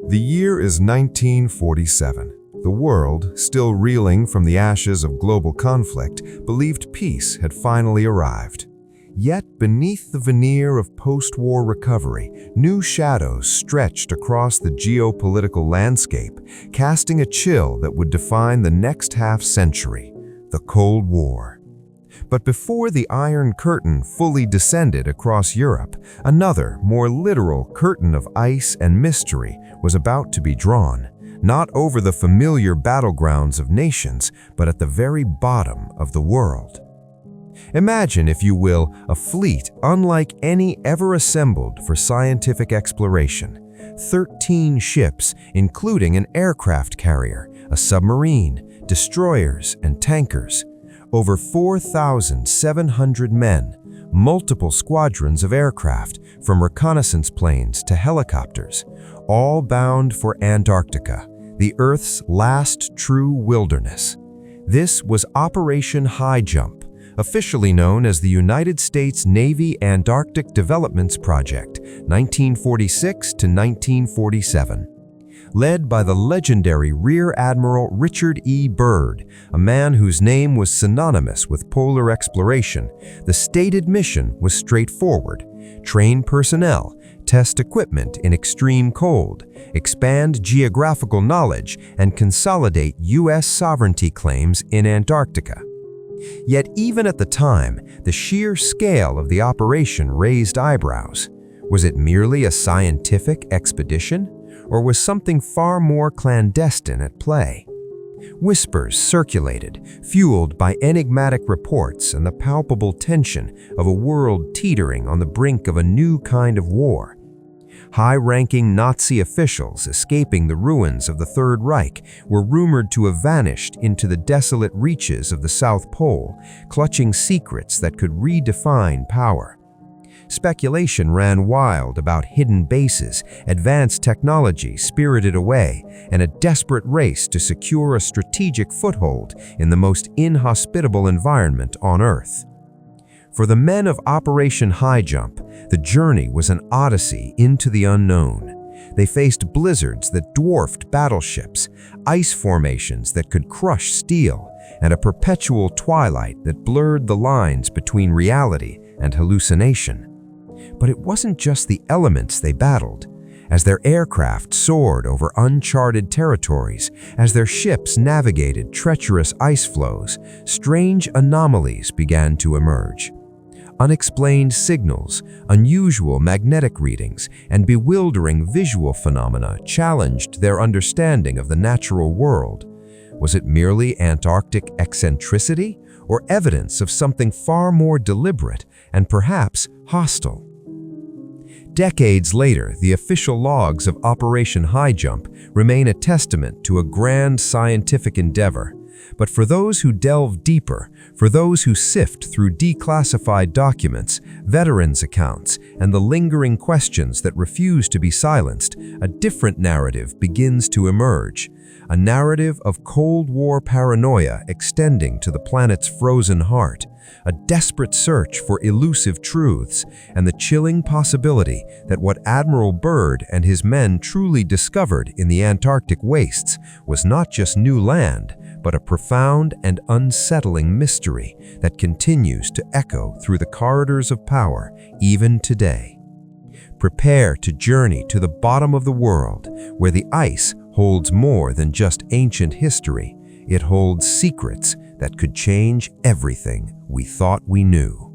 The year is 1947. The world, still reeling from the ashes of global conflict, believed peace had finally arrived. Yet, beneath the veneer of post-war recovery, new shadows stretched across the geopolitical landscape, casting a chill that would define the next half-century, the Cold War. But before the Iron Curtain fully descended across Europe, another, more literal curtain of ice and mystery was about to be drawn, not over the familiar battlegrounds of nations, but at the very bottom of the world. Imagine, if you will, a fleet unlike any ever assembled for scientific exploration. 13 ships, including an aircraft carrier, a submarine, destroyers, and tankers. Over 4,700 men, multiple squadrons of aircraft, from reconnaissance planes to helicopters, all bound for Antarctica, the Earth's last true wilderness. This was Operation Highjump, officially known as the United States Navy Antarctic Developments Project, 1946 to 1947. Led by the legendary Rear Admiral Richard E. Byrd, a man whose name was synonymous with polar exploration, the stated mission was straightforward: train personnel, test equipment in extreme cold, expand geographical knowledge, and consolidate U.S. sovereignty claims in Antarctica. Yet even at the time, the sheer scale of the operation raised eyebrows. Was it merely a scientific expedition? Or was something far more clandestine at play? Whispers circulated, fueled by enigmatic reports and the palpable tension of a world teetering on the brink of a new kind of war. High-ranking Nazi officials escaping the ruins of the Third Reich were rumored to have vanished into the desolate reaches of the South Pole, clutching secrets that could redefine power. Speculation ran wild about hidden bases, advanced technology spirited away, and a desperate race to secure a strategic foothold in the most inhospitable environment on Earth. For the men of Operation Highjump, the journey was an odyssey into the unknown. They faced blizzards that dwarfed battleships, ice formations that could crush steel, and a perpetual twilight that blurred the lines between reality and hallucination. But it wasn't just the elements they battled. As their aircraft soared over uncharted territories, as their ships navigated treacherous ice flows, strange anomalies began to emerge. Unexplained signals, unusual magnetic readings, and bewildering visual phenomena challenged their understanding of the natural world. Was it merely Antarctic eccentricity, or evidence of something far more deliberate and perhaps hostile? Decades later, the official logs of Operation Highjump remain a testament to a grand scientific endeavor. But for those who delve deeper, for those who sift through declassified documents, veterans' accounts, and the lingering questions that refuse to be silenced, a different narrative begins to emerge. A narrative of Cold War paranoia extending to the planet's frozen heart, a desperate search for elusive truths, and the chilling possibility that what Admiral Byrd and his men truly discovered in the Antarctic wastes was not just new land, but a profound and unsettling mystery that continues to echo through the corridors of power even today. Prepare to journey to the bottom of the world, where the ice holds more than just ancient history. It holds secrets that could change everything we thought we knew.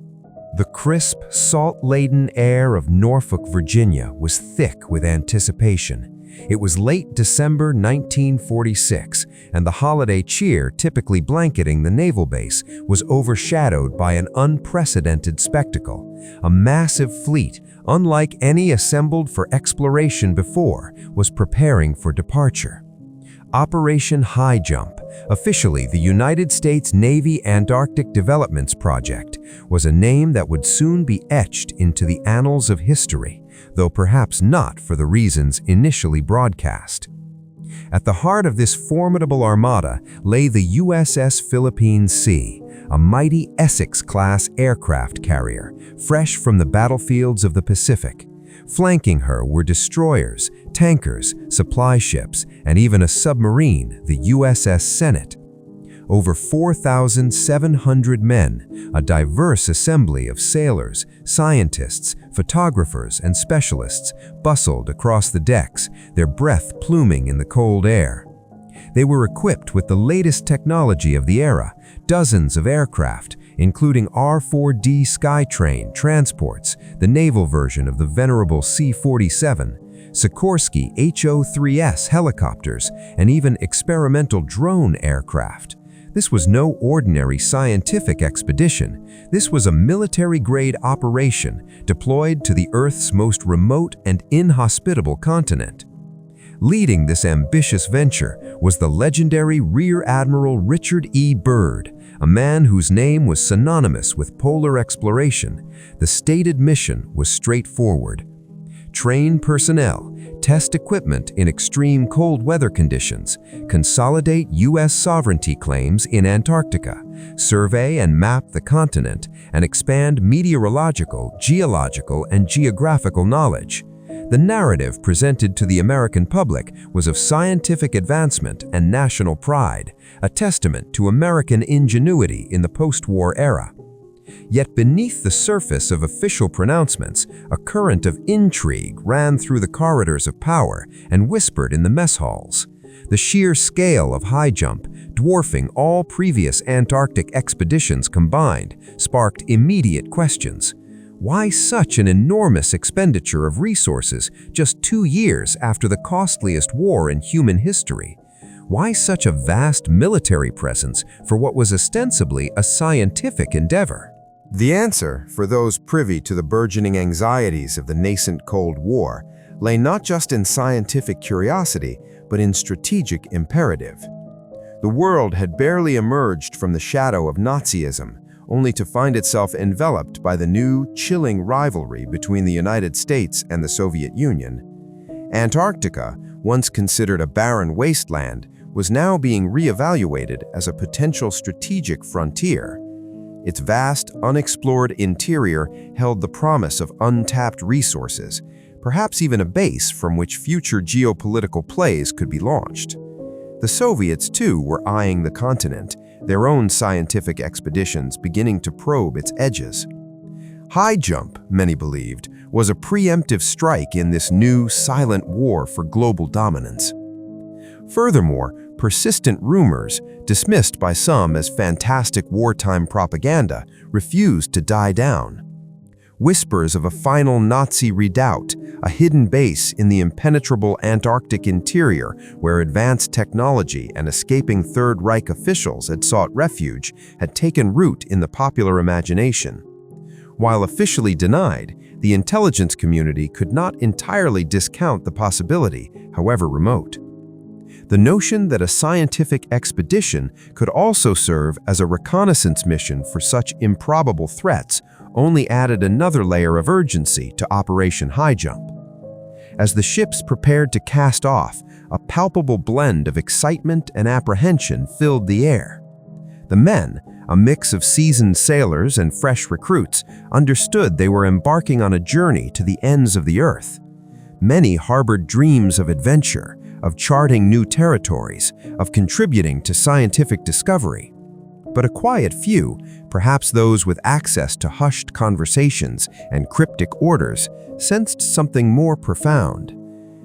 The crisp, salt-laden air of Norfolk, Virginia was thick with anticipation. It was late December 1946, and the holiday cheer typically blanketing the naval base was overshadowed by an unprecedented spectacle. A massive fleet, unlike any assembled for exploration before, was preparing for departure. Operation Highjump, officially the United States Navy Antarctic Developments Project, was a name that would soon be etched into the annals of history, though perhaps not for the reasons initially broadcast. At the heart of this formidable armada lay the USS Philippine Sea, a mighty Essex-class aircraft carrier, fresh from the battlefields of the Pacific. Flanking her were destroyers, tankers, supply ships, and even a submarine, the USS Senate. Over 4,700 men, a diverse assembly of sailors, scientists, photographers, and specialists, bustled across the decks, their breath pluming in the cold air. They were equipped with the latest technology of the era, dozens of aircraft, including R-4D Skytrain transports, the naval version of the venerable C-47, Sikorsky HO-3S helicopters, and even experimental drone aircraft. This was no ordinary scientific expedition. This was a military-grade operation deployed to the Earth's most remote and inhospitable continent. Leading this ambitious venture was the legendary Rear Admiral Richard E. Byrd, a man whose name was synonymous with polar exploration. The stated mission was straightforward: train personnel, test equipment in extreme cold weather conditions, consolidate U.S. sovereignty claims in Antarctica, survey and map the continent, and expand meteorological, geological, and geographical knowledge. The narrative presented to the American public was of scientific advancement and national pride, a testament to American ingenuity in the post-war era. Yet beneath the surface of official pronouncements, a current of intrigue ran through the corridors of power and whispered in the mess halls. The sheer scale of Highjump, dwarfing all previous Antarctic expeditions combined, sparked immediate questions. Why such an enormous expenditure of resources just 2 years after the costliest war in human history? Why such a vast military presence for what was ostensibly a scientific endeavor? The answer, for those privy to the burgeoning anxieties of the nascent Cold War, lay not just in scientific curiosity, but in strategic imperative. The world had barely emerged from the shadow of Nazism, only to find itself enveloped by the new, chilling rivalry between the United States and the Soviet Union. Antarctica, once considered a barren wasteland, was now being reevaluated as a potential strategic frontier. Its vast, unexplored interior held the promise of untapped resources, perhaps even a base from which future geopolitical plays could be launched. The Soviets, too, were eyeing the continent, their own scientific expeditions beginning to probe its edges. Highjump, many believed, was a preemptive strike in this new, silent war for global dominance. Furthermore, persistent rumors, dismissed by some as fantastic wartime propaganda, refused to die down. Whispers of a final Nazi redoubt, a hidden base in the impenetrable Antarctic interior where advanced technology and escaping Third Reich officials had sought refuge, had taken root in the popular imagination. While officially denied, the intelligence community could not entirely discount the possibility, however remote. The notion that a scientific expedition could also serve as a reconnaissance mission for such improbable threats only added another layer of urgency to Operation Highjump. As the ships prepared to cast off, a palpable blend of excitement and apprehension filled the air. The men, a mix of seasoned sailors and fresh recruits, understood they were embarking on a journey to the ends of the earth. Many harbored dreams of adventure, of charting new territories, of contributing to scientific discovery. But a quiet few, perhaps those with access to hushed conversations and cryptic orders, sensed something more profound.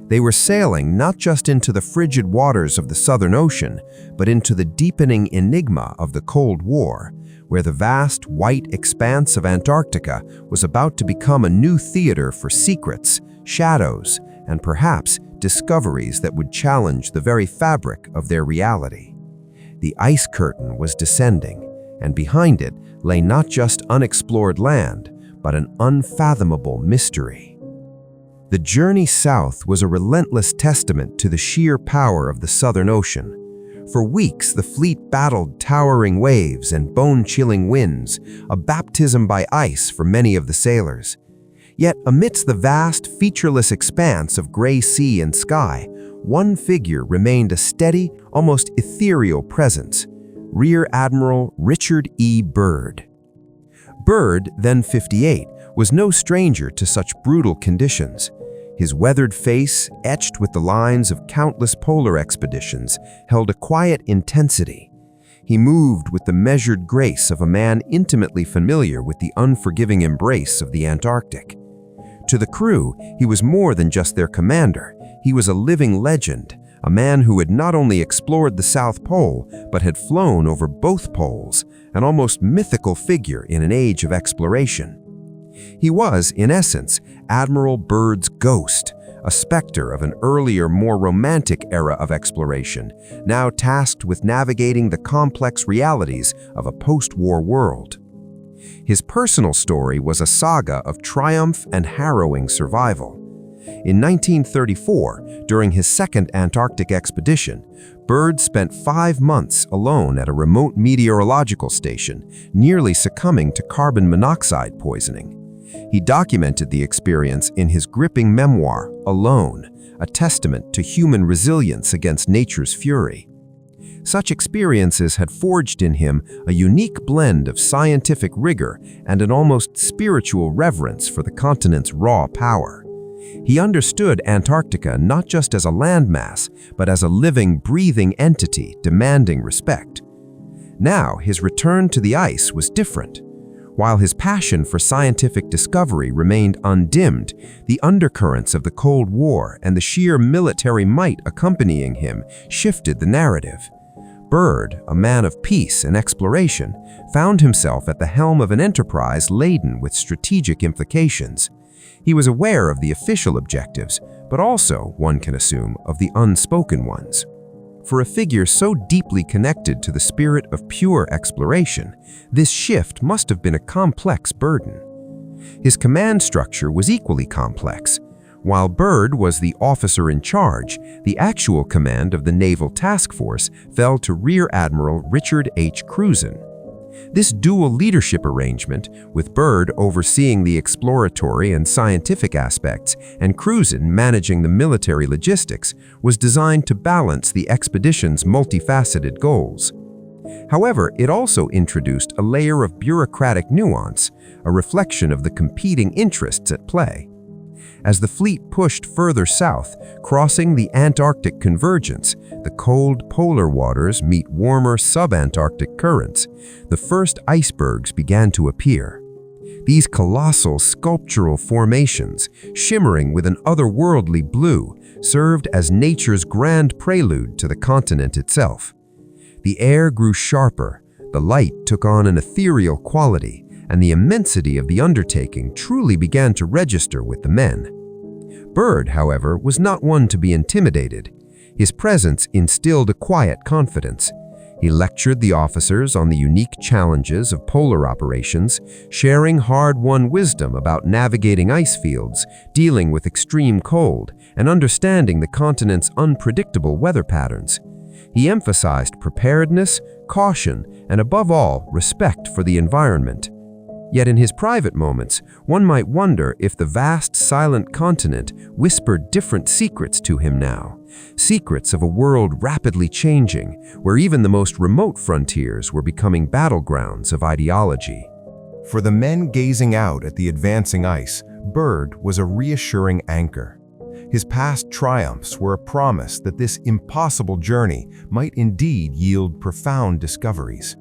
They were sailing not just into the frigid waters of the Southern Ocean, but into the deepening enigma of the Cold War, where the vast white expanse of Antarctica was about to become a new theater for secrets, shadows, and perhaps discoveries that would challenge the very fabric of their reality. The ice curtain was descending, and behind it lay not just unexplored land, but an unfathomable mystery. The journey south was a relentless testament to the sheer power of the Southern Ocean. For weeks, the fleet battled towering waves and bone-chilling winds, a baptism by ice for many of the sailors. Yet amidst the vast, featureless expanse of gray sea and sky, one figure remained a steady, almost ethereal presence: Rear Admiral Richard E. Byrd. Byrd, then 58, was no stranger to such brutal conditions. His weathered face, etched with the lines of countless polar expeditions, held a quiet intensity. He moved with the measured grace of a man intimately familiar with the unforgiving embrace of the Antarctic. To the crew, he was more than just their commander. He was a living legend, a man who had not only explored the South Pole, but had flown over both poles, an almost mythical figure in an age of exploration. He was, in essence, Admiral Byrd's ghost, a specter of an earlier, more romantic era of exploration, now tasked with navigating the complex realities of a post-war world. His personal story was a saga of triumph and harrowing survival. In 1934, during his second Antarctic expedition, Byrd spent 5 months alone at a remote meteorological station, nearly succumbing to carbon monoxide poisoning. He documented the experience in his gripping memoir, Alone, a testament to human resilience against nature's fury. Such experiences had forged in him a unique blend of scientific rigor and an almost spiritual reverence for the continent's raw power. He understood Antarctica not just as a landmass, but as a living, breathing entity demanding respect. Now, his return to the ice was different. While his passion for scientific discovery remained undimmed, the undercurrents of the Cold War and the sheer military might accompanying him shifted the narrative. Byrd, a man of peace and exploration, found himself at the helm of an enterprise laden with strategic implications. He was aware of the official objectives, but also, one can assume, of the unspoken ones. For a figure so deeply connected to the spirit of pure exploration, this shift must have been a complex burden. His command structure was equally complex. While Byrd was the officer in charge, the actual command of the Naval Task Force fell to Rear Admiral Richard H. Cruzen. This dual leadership arrangement, with Byrd overseeing the exploratory and scientific aspects and Cruzen managing the military logistics, was designed to balance the expedition's multifaceted goals. However, it also introduced a layer of bureaucratic nuance, a reflection of the competing interests at play. As the fleet pushed further south, crossing the Antarctic convergence, the cold polar waters meet warmer subantarctic currents, the first icebergs began to appear. These colossal sculptural formations, shimmering with an otherworldly blue, served as nature's grand prelude to the continent itself. The air grew sharper, the light took on an ethereal quality, and the immensity of the undertaking truly began to register with the men. Byrd, however, was not one to be intimidated. His presence instilled a quiet confidence. He lectured the officers on the unique challenges of polar operations, sharing hard-won wisdom about navigating ice fields, dealing with extreme cold, and understanding the continent's unpredictable weather patterns. He emphasized preparedness, caution, and above all, respect for the environment. Yet in his private moments, one might wonder if the vast, silent continent whispered different secrets to him now. Secrets of a world rapidly changing, where even the most remote frontiers were becoming battlegrounds of ideology. For the men gazing out at the advancing ice, Byrd was a reassuring anchor. His past triumphs were a promise that this impossible journey might indeed yield profound discoveries.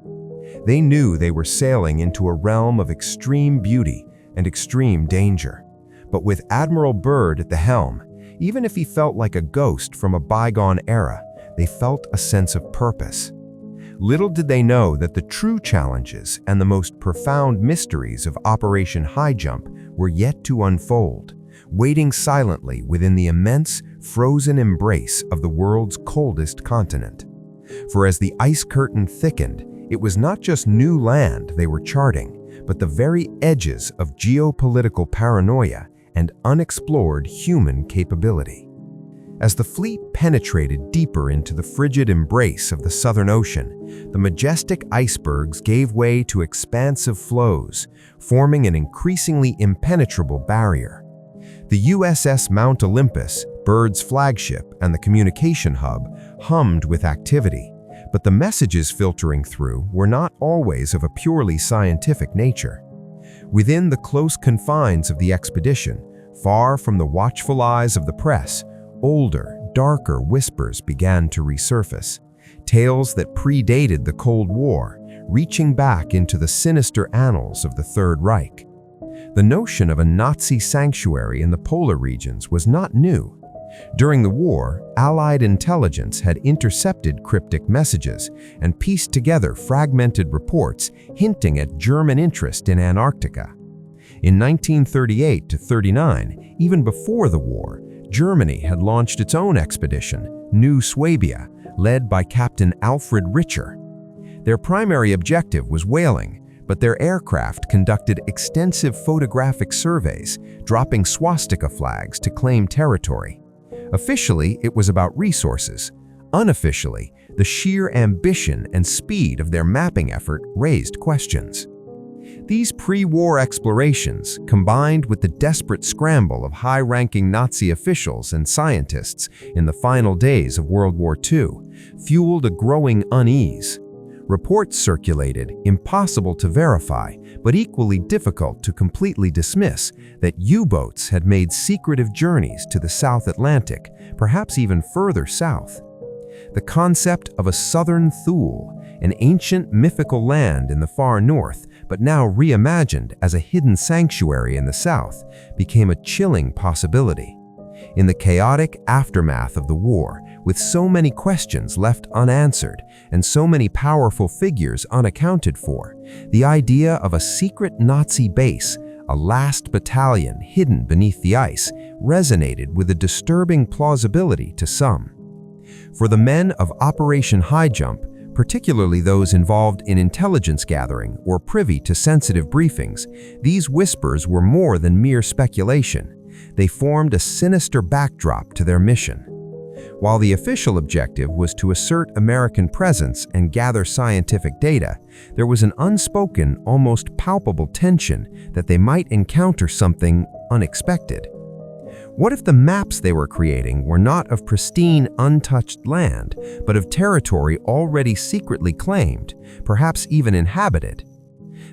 They knew they were sailing into a realm of extreme beauty and extreme danger. But with Admiral Byrd at the helm, even if he felt like a ghost from a bygone era, they felt a sense of purpose. Little did they know that the true challenges and the most profound mysteries of Operation Highjump were yet to unfold, waiting silently within the immense, frozen embrace of the world's coldest continent. For as the ice curtain thickened, it was not just new land they were charting, but the very edges of geopolitical paranoia and unexplored human capability. As the fleet penetrated deeper into the frigid embrace of the Southern Ocean, the majestic icebergs gave way to expansive floes, forming an increasingly impenetrable barrier. The USS Mount Olympus, Byrd's flagship and the communication hub, hummed with activity. But the messages filtering through were not always of a purely scientific nature. Within the close confines of the expedition, far from the watchful eyes of the press, older, darker whispers began to resurface, tales that predated the Cold War, reaching back into the sinister annals of the Third Reich. The notion of a Nazi sanctuary in the polar regions was not new. During the war, Allied intelligence had intercepted cryptic messages and pieced together fragmented reports hinting at German interest in Antarctica. In 1938 to 39, even before the war, Germany had launched its own expedition, New Swabia, led by Captain Alfred Richer. Their primary objective was whaling, but their aircraft conducted extensive photographic surveys, dropping swastika flags to claim territory. Officially, it was about resources. Unofficially, the sheer ambition and speed of their mapping effort raised questions. These pre-war explorations, combined with the desperate scramble of high-ranking Nazi officials and scientists in the final days of World War II, fueled a growing unease. Reports circulated, impossible to verify, but equally difficult to completely dismiss, that U-boats had made secretive journeys to the South Atlantic, perhaps even further south. The concept of a southern Thule, an ancient mythical land in the far north, but now reimagined as a hidden sanctuary in the south, became a chilling possibility. In the chaotic aftermath of the war, with so many questions left unanswered and so many powerful figures unaccounted for, the idea of a secret Nazi base, a last battalion hidden beneath the ice, resonated with a disturbing plausibility to some. For the men of Operation Highjump, particularly those involved in intelligence gathering or privy to sensitive briefings, these whispers were more than mere speculation. They formed a sinister backdrop to their mission. While the official objective was to assert American presence and gather scientific data, there was an unspoken, almost palpable tension that they might encounter something unexpected. What if the maps they were creating were not of pristine, untouched land, but of territory already secretly claimed, perhaps even inhabited?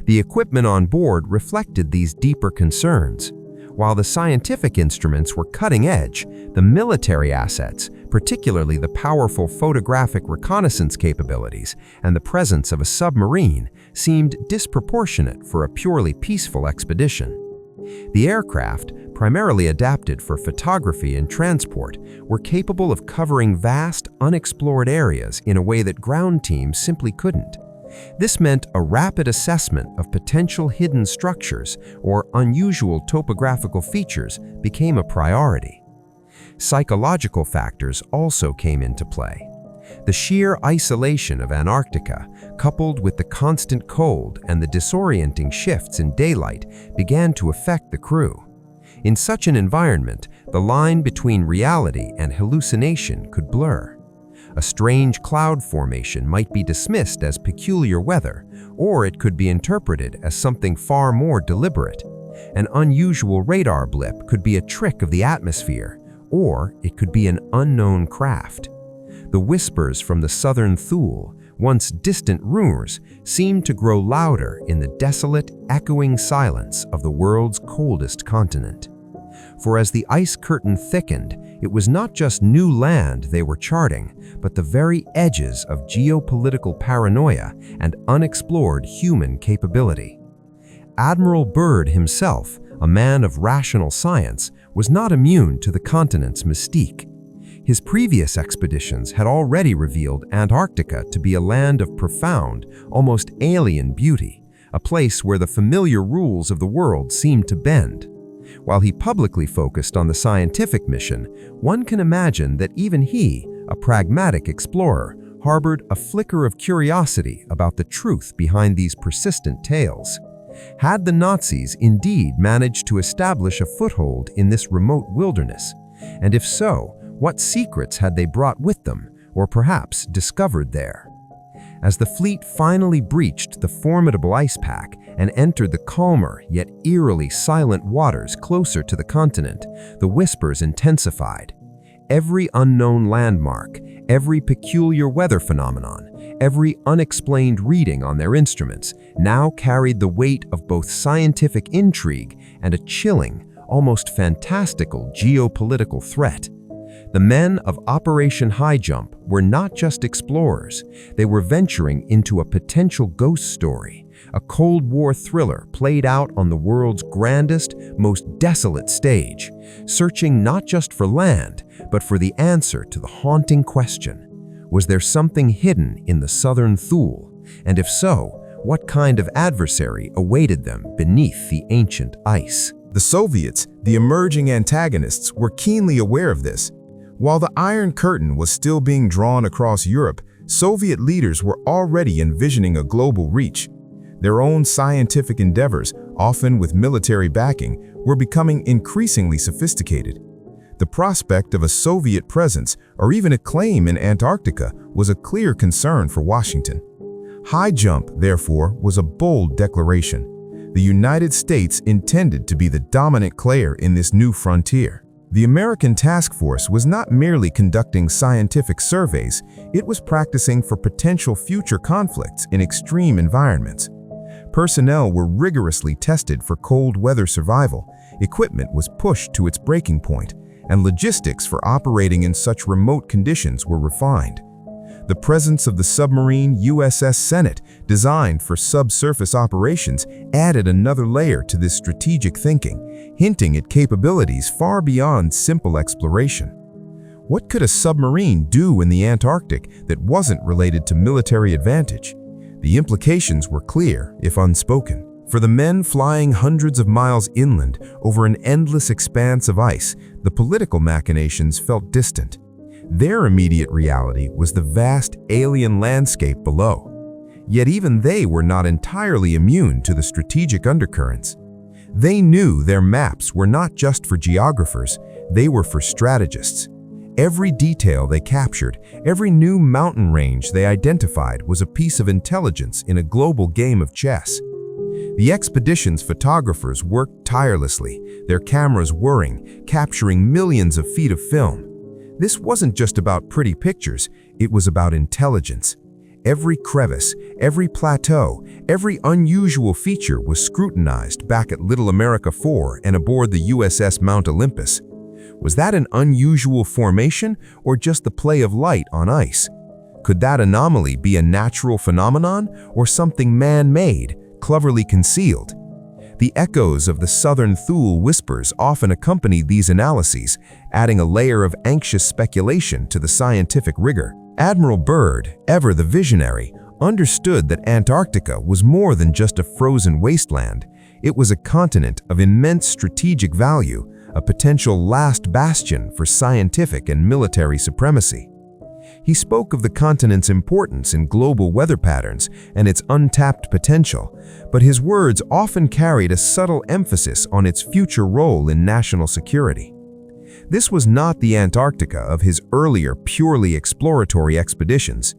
The equipment on board reflected these deeper concerns. While the scientific instruments were cutting edge, the military assets, particularly the powerful photographic reconnaissance capabilities and the presence of a submarine, seemed disproportionate for a purely peaceful expedition. The aircraft, primarily adapted for photography and transport, were capable of covering vast, unexplored areas in a way that ground teams simply couldn't. This meant a rapid assessment of potential hidden structures or unusual topographical features became a priority. Psychological factors also came into play. The sheer isolation of Antarctica, coupled with the constant cold and the disorienting shifts in daylight, began to affect the crew. In such an environment, the line between reality and hallucination could blur. A strange cloud formation might be dismissed as peculiar weather, or it could be interpreted as something far more deliberate. An unusual radar blip could be a trick of the atmosphere, or it could be an unknown craft. The whispers from the southern Thule, once distant rumors, seemed to grow louder in the desolate, echoing silence of the world's coldest continent. For as the ice curtain thickened, it was not just new land they were charting, but the very edges of geopolitical paranoia and unexplored human capability. Admiral Byrd himself, a man of rational science, was not immune to the continent's mystique. His previous expeditions had already revealed Antarctica to be a land of profound, almost alien beauty, a place where the familiar rules of the world seemed to bend. While he publicly focused on the scientific mission, one can imagine that even he, a pragmatic explorer, harbored a flicker of curiosity about the truth behind these persistent tales. Had the Nazis indeed managed to establish a foothold in this remote wilderness? And if so, what secrets had they brought with them, or perhaps discovered there? As the fleet finally breached the formidable ice pack and entered the calmer yet eerily silent waters closer to the continent, the whispers intensified. Every unknown landmark, every peculiar weather phenomenon, Every unexplained reading on their instruments now carried the weight of both scientific intrigue and a chilling, almost fantastical geopolitical threat. The men of Operation Highjump were not just explorers, they were venturing into a potential ghost story, a Cold War thriller played out on the world's grandest, most desolate stage, searching not just for land, but for the answer to the haunting question: was there something hidden in the southern Thule? And if so, what kind of adversary awaited them beneath the ancient ice? The Soviets, the emerging antagonists, were keenly aware of this. While the Iron Curtain was still being drawn across Europe, Soviet leaders were already envisioning a global reach. Their own scientific endeavors, often with military backing, were becoming increasingly sophisticated. The prospect of a Soviet presence, or even a claim in Antarctica, was a clear concern for Washington. Highjump, therefore, was a bold declaration. The United States intended to be the dominant player in this new frontier. The American task force was not merely conducting scientific surveys, it was practicing for potential future conflicts in extreme environments. Personnel were rigorously tested for cold weather survival, equipment was pushed to its breaking point, and logistics for operating in such remote conditions were refined. The presence of the submarine USS Senate, designed for subsurface operations, added another layer to this strategic thinking, hinting at capabilities far beyond simple exploration. What could a submarine do in the Antarctic that wasn't related to military advantage? The implications were clear, if unspoken. For the men flying hundreds of miles inland over an endless expanse of ice, the political machinations felt distant. Their immediate reality was the vast alien landscape below. Yet even they were not entirely immune to the strategic undercurrents. They knew their maps were not just for geographers, they were for strategists. Every detail they captured, every new mountain range they identified was a piece of intelligence in a global game of chess. The expedition's photographers worked tirelessly, their cameras whirring, capturing millions of feet of film. This wasn't just about pretty pictures, it was about intelligence. Every crevice, every plateau, every unusual feature was scrutinized back at Little America 4 and aboard the USS Mount Olympus. Was that an unusual formation or just the play of light on ice? Could that anomaly be a natural phenomenon or something man-made, cleverly concealed? The echoes of the southern Thule whispers often accompanied these analyses, adding a layer of anxious speculation to the scientific rigor. Admiral Byrd, ever the visionary, understood that Antarctica was more than just a frozen wasteland. It was a continent of immense strategic value, a potential last bastion for scientific and military supremacy. He spoke of the continent's importance in global weather patterns and its untapped potential, but his words often carried a subtle emphasis on its future role in national security. This was not the Antarctica of his earlier purely exploratory expeditions.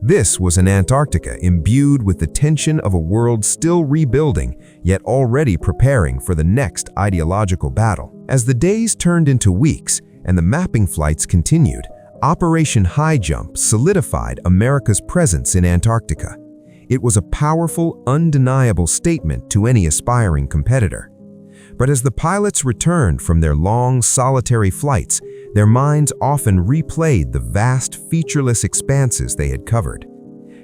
This was an Antarctica imbued with the tension of a world still rebuilding, yet already preparing for the next ideological battle. As the days turned into weeks and the mapping flights continued, Operation Highjump solidified America's presence in Antarctica. It was a powerful, undeniable statement to any aspiring competitor. But as the pilots returned from their long, solitary flights, their minds often replayed the vast, featureless expanses they had covered.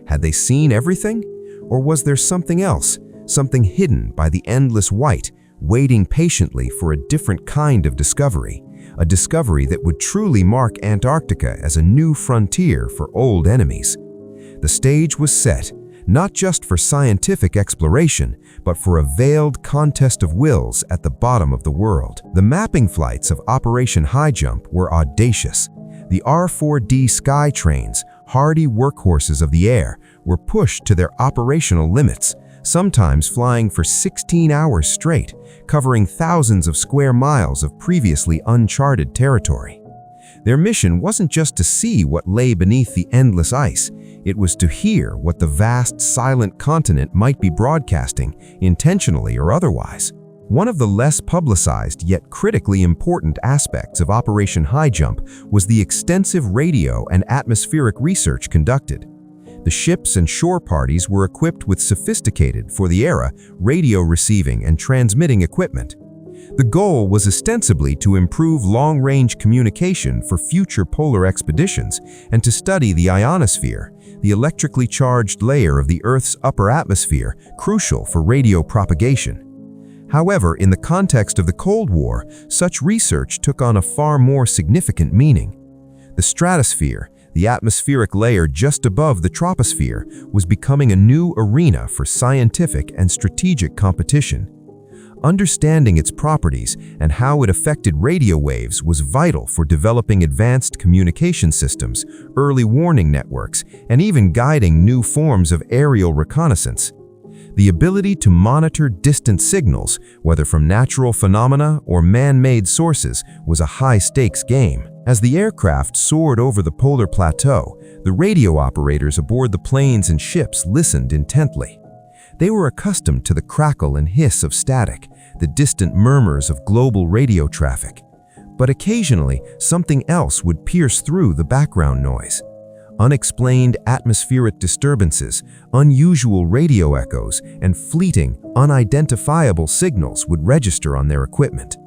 Had they seen everything? Or was there something else, something hidden by the endless white, waiting patiently for a different kind of discovery? A discovery that would truly mark Antarctica as a new frontier for old enemies. The stage was set, not just for scientific exploration, but for a veiled contest of wills at the bottom of the world. The mapping flights of Operation Highjump were audacious. The R-4D Sky trains, hardy workhorses of the air, were pushed to their operational limits, sometimes flying for 16 hours straight, covering thousands of square miles of previously uncharted territory. Their mission wasn't just to see what lay beneath the endless ice, it was to hear what the vast, silent continent might be broadcasting, intentionally or otherwise. One of the less publicized yet critically important aspects of Operation Highjump was the extensive radio and atmospheric research conducted. The ships and shore parties were equipped with sophisticated, for the era, radio receiving and transmitting equipment. The goal was ostensibly to improve long-range communication for future polar expeditions and to study the ionosphere, the electrically charged layer of the Earth's upper atmosphere, crucial for radio propagation. However, in the context of the Cold War, such research took on a far more significant meaning. The stratosphere, the atmospheric layer just above the troposphere, was becoming a new arena for scientific and strategic competition. Understanding its properties and how it affected radio waves was vital for developing advanced communication systems, early warning networks, and even guiding new forms of aerial reconnaissance. The ability to monitor distant signals, whether from natural phenomena or man-made sources, was a high-stakes game. As the aircraft soared over the polar plateau, the radio operators aboard the planes and ships listened intently. They were accustomed to the crackle and hiss of static, the distant murmurs of global radio traffic. But occasionally, something else would pierce through the background noise. Unexplained atmospheric disturbances, unusual radio echoes, and fleeting, unidentifiable signals would register on their equipment.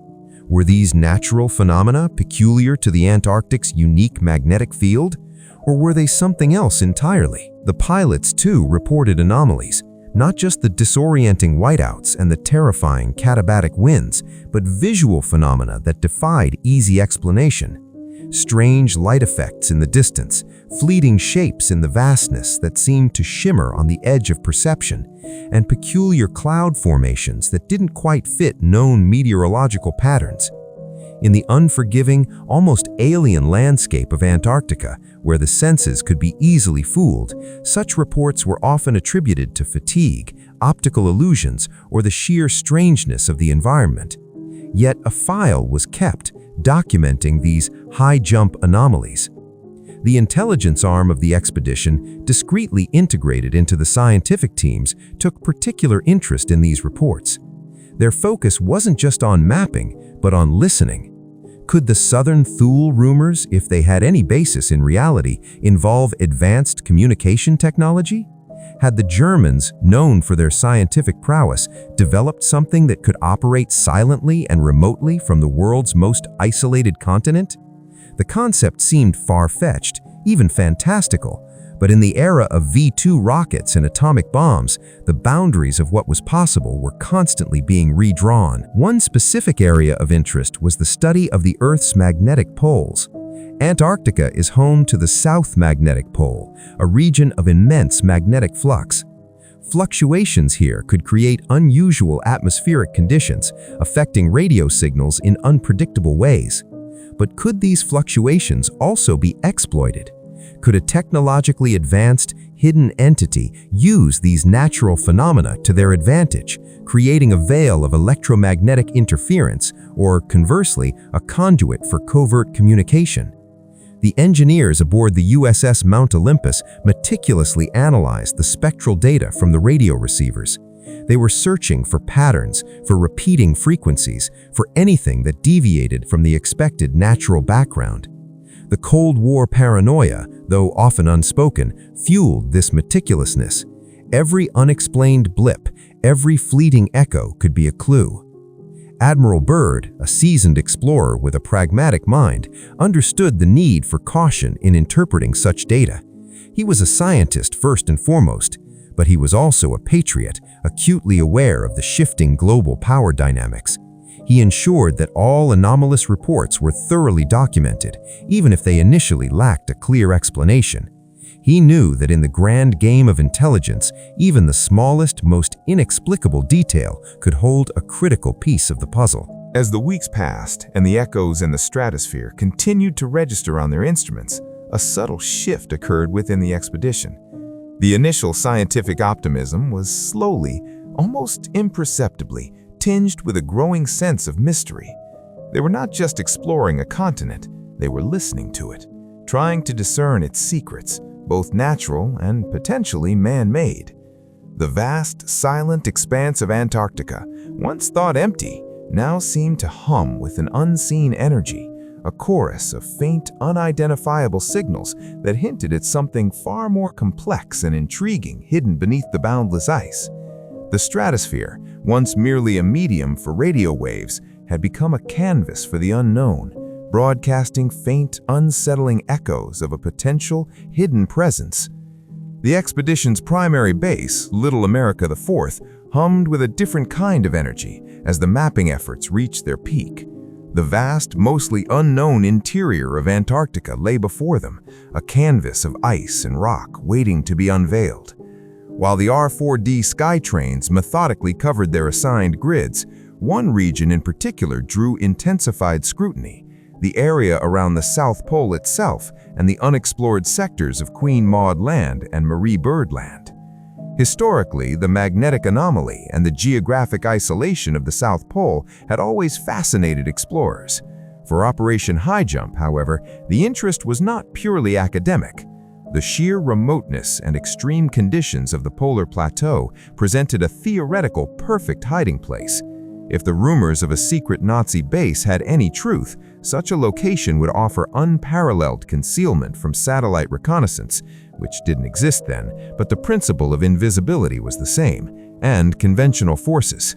Were these natural phenomena peculiar to the Antarctic's unique magnetic field? Or were they something else entirely? The pilots, too, reported anomalies. Not just the disorienting whiteouts and the terrifying katabatic winds, but visual phenomena that defied easy explanation. Strange light effects in the distance, fleeting shapes in the vastness that seemed to shimmer on the edge of perception, and peculiar cloud formations that didn't quite fit known meteorological patterns. In the unforgiving, almost alien landscape of Antarctica, where the senses could be easily fooled, such reports were often attributed to fatigue, optical illusions, or the sheer strangeness of the environment. Yet a file was kept, documenting these high-jump anomalies. The intelligence arm of the expedition, discreetly integrated into the scientific teams, took particular interest in these reports. Their focus wasn't just on mapping, but on listening. Could the Southern Thule rumors, if they had any basis in reality, involve advanced communication technology? Had the Germans, known for their scientific prowess, developed something that could operate silently and remotely from the world's most isolated continent? The concept seemed far-fetched, even fantastical, but in the era of V-2 rockets and atomic bombs, the boundaries of what was possible were constantly being redrawn. One specific area of interest was the study of the Earth's magnetic poles. Antarctica is home to the South Magnetic Pole, a region of immense magnetic flux. Fluctuations here could create unusual atmospheric conditions, affecting radio signals in unpredictable ways. But could these fluctuations also be exploited? Could a technologically advanced, hidden entity use these natural phenomena to their advantage, creating a veil of electromagnetic interference, or conversely, a conduit for covert communication? The engineers aboard the USS Mount Olympus meticulously analyzed the spectral data from the radio receivers. They were searching for patterns, for repeating frequencies, for anything that deviated from the expected natural background. The Cold War paranoia, though often unspoken, fueled this meticulousness. Every unexplained blip, every fleeting echo could be a clue. Admiral Byrd, a seasoned explorer with a pragmatic mind, understood the need for caution in interpreting such data. He was a scientist first and foremost, but he was also a patriot, acutely aware of the shifting global power dynamics. He ensured that all anomalous reports were thoroughly documented, even if they initially lacked a clear explanation. He knew that in the grand game of intelligence, even the smallest, most inexplicable detail could hold a critical piece of the puzzle. As the weeks passed and the echoes in the stratosphere continued to register on their instruments, a subtle shift occurred within the expedition. The initial scientific optimism was slowly, almost imperceptibly, tinged with a growing sense of mystery. They were not just exploring a continent, they were listening to it, trying to discern its secrets, both natural and potentially man-made. The vast, silent expanse of Antarctica, once thought empty, now seemed to hum with an unseen energy, a chorus of faint, unidentifiable signals that hinted at something far more complex and intriguing hidden beneath the boundless ice. The stratosphere, once merely a medium for radio waves, had become a canvas for the unknown, broadcasting faint, unsettling echoes of a potential hidden presence. The expedition's primary base, Little America IV, hummed with a different kind of energy as the mapping efforts reached their peak. The vast, mostly unknown interior of Antarctica lay before them, a canvas of ice and rock waiting to be unveiled. While the R4D Skytrains methodically covered their assigned grids, one region in particular drew intensified scrutiny: the area around the South Pole itself and the unexplored sectors of Queen Maud Land and Marie Byrd Land. Historically, the magnetic anomaly and the geographic isolation of the South Pole had always fascinated explorers. For Operation Highjump, however, the interest was not purely academic. The sheer remoteness and extreme conditions of the polar plateau presented a theoretical perfect hiding place. If the rumors of a secret Nazi base had any truth, such a location would offer unparalleled concealment from satellite reconnaissance, which didn't exist then, but the principle of invisibility was the same, and conventional forces.